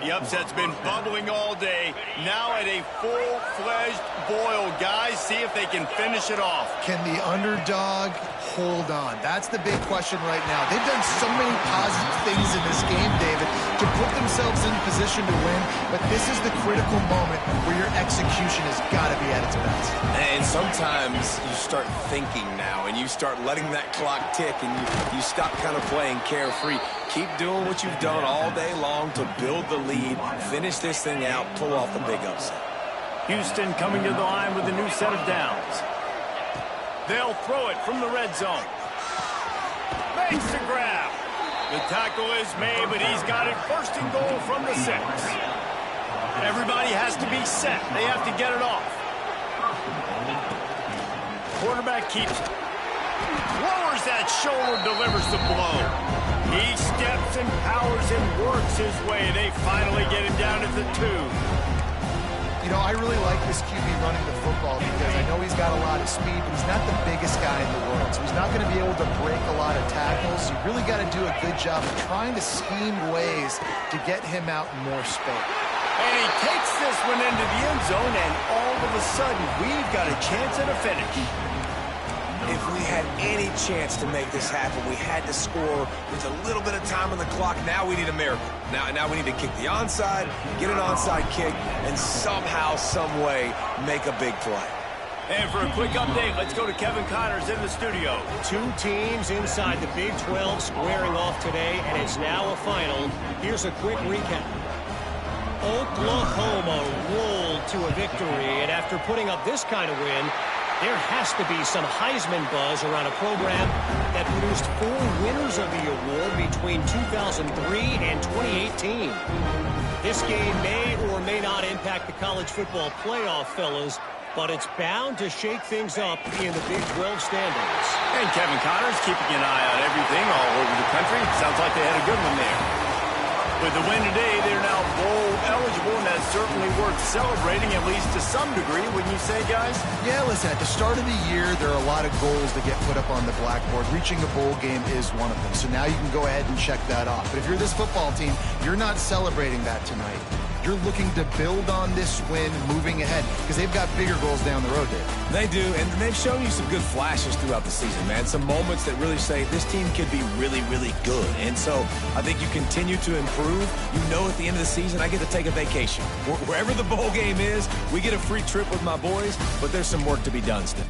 Speaker 1: The upset's been bubbling all day. Now at a full-fledged boil. Guys, see if they can finish it off.
Speaker 2: Can the underdog hold on? That's the big question right now. They've done so many positive things in this game, David, to put themselves in position to win, but this is the critical moment where your execution has got to be at its best.
Speaker 3: And sometimes you start thinking now, and you start letting that clock tick, and you stop kind of playing carefree. Keep doing what you've done all day long to build the lead, finish this thing out, pull off the big upset.
Speaker 1: Houston coming to the line with a new set of downs. They'll throw it from the red zone. Makes the grab. The tackle is made, but he's got it 1st and goal from the 6. Everybody has to be set. They have to get it off. Quarterback keeps it. Lowers that shoulder, delivers the blow. He steps and powers and works his way. They finally get him down at the 2.
Speaker 2: You know, I really like this QB running the football because I know he's got a lot of speed, but he's not the biggest guy in the world. So he's not going to be able to break a lot of tackles. You really got to do a good job of trying to scheme ways to get him out in more space.
Speaker 1: And he takes this one into the end zone, and all of a sudden, we've got a chance at a finish.
Speaker 3: If we had any chance to make this happen, we had to score with a little bit of time on the clock. Now we need a miracle. Now we need to kick the onside, get an onside kick, and somehow, some way, make a big play.
Speaker 1: And for a quick update, let's go to Kevin Connors in the studio.
Speaker 4: Two teams inside the Big 12 squaring off today, and it's now a final. Here's a quick recap. Oklahoma rolled to a victory, and after putting up this kind of win, there has to be some Heisman buzz around a program that produced 4 winners of the award between 2003 and 2018. This game may or may not impact the college football playoff, fellas, but it's bound to shake things up in the Big 12 standings.
Speaker 1: And Kevin Connors keeping an eye on everything all over the country. Sounds like they had a good one there. With the win today, they're now bowl eligible, and that's certainly worth celebrating, at least to some degree, wouldn't you say, guys?
Speaker 2: Yeah, listen, at the start of the year, there are a lot of goals that get put up on the blackboard. Reaching a bowl game is one of them. So now you can go ahead and check that off. But if you're this football team, you're not celebrating that tonight. You're looking to build on this win moving ahead because they've got bigger goals down the road, Dave.
Speaker 3: They do, and they've shown you some good flashes throughout the season, man. Some moments that really say this team could be really, really good. And so I think you continue to improve. You know at the end of the season, I get to take a vacation. Wherever the bowl game is, we get a free trip with my boys, but there's some work to be done still.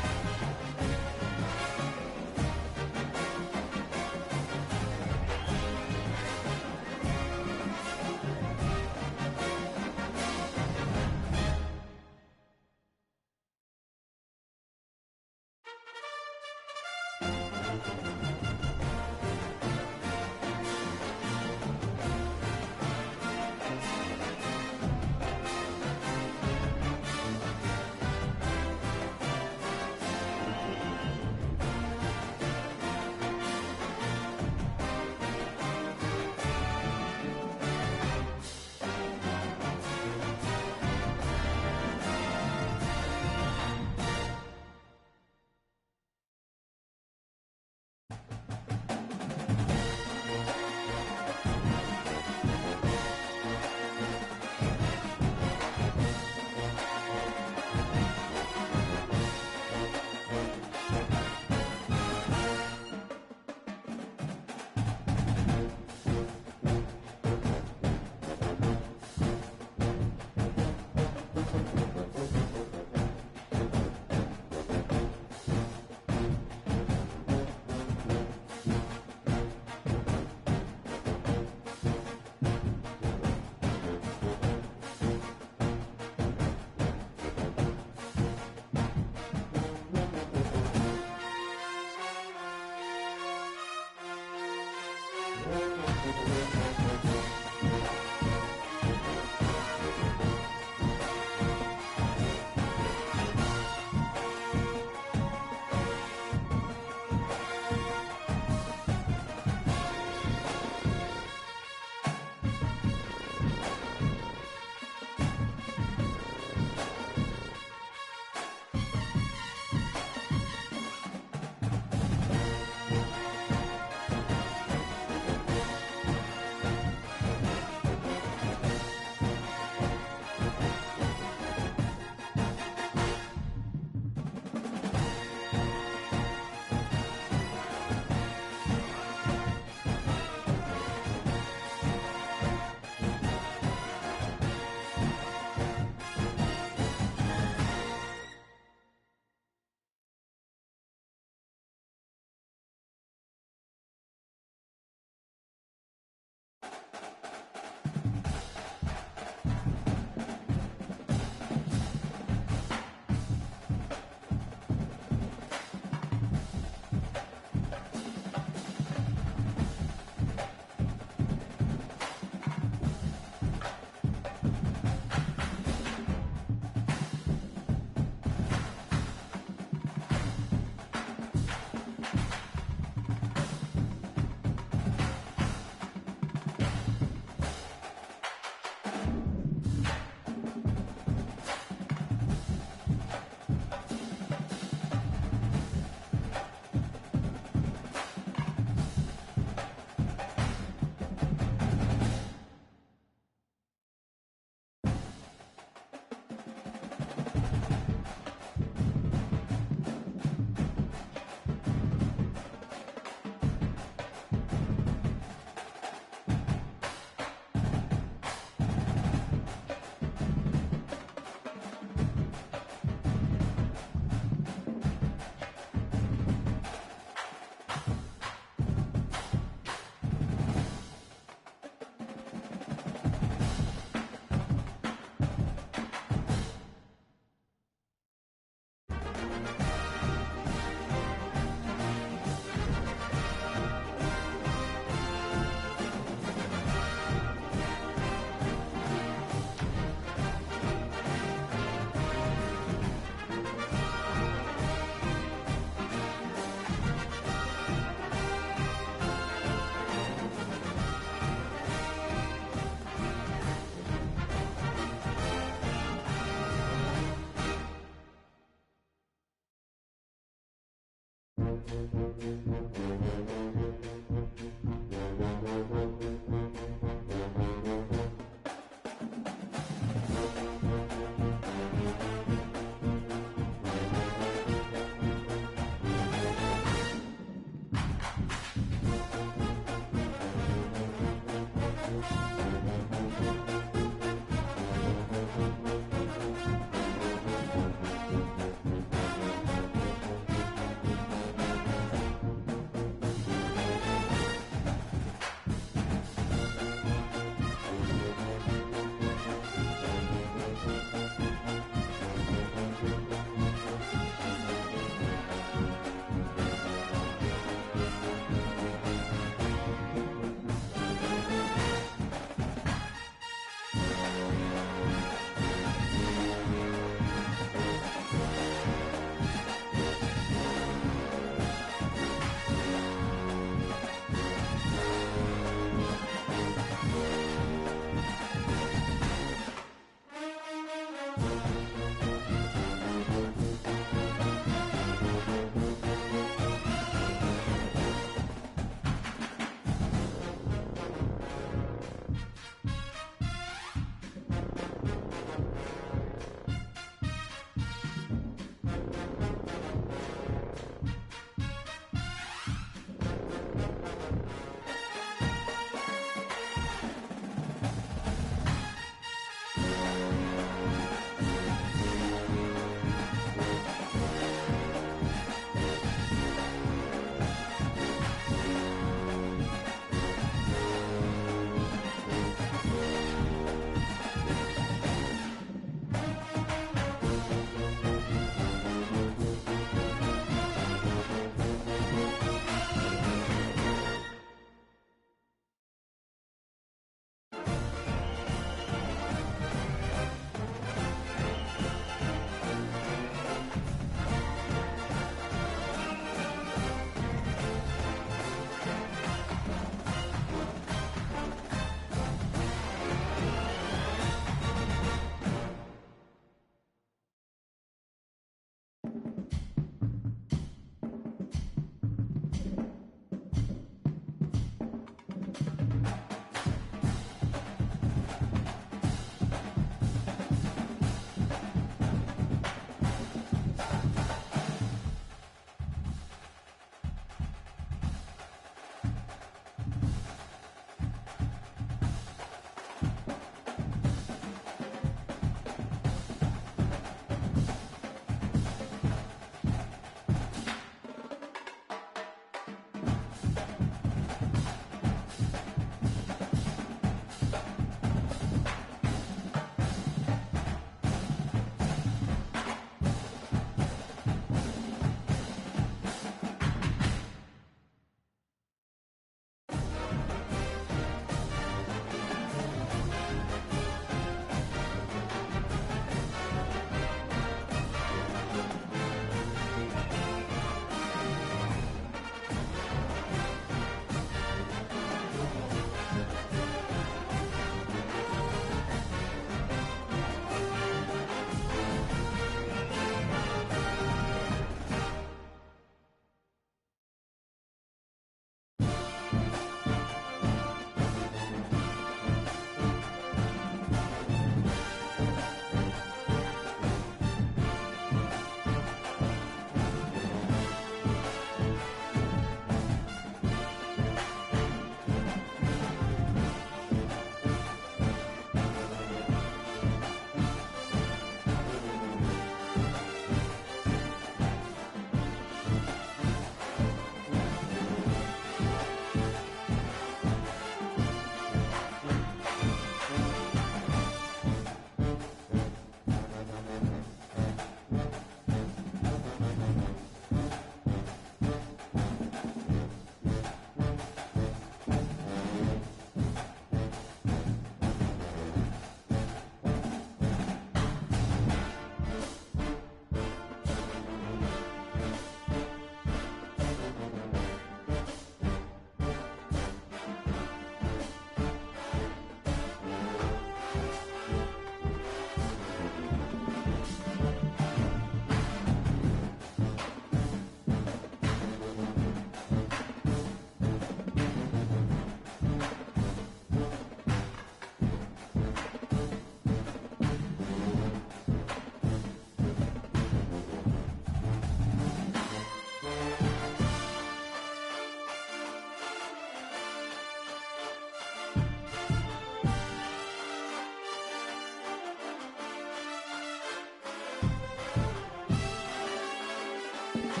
Speaker 2: Bye.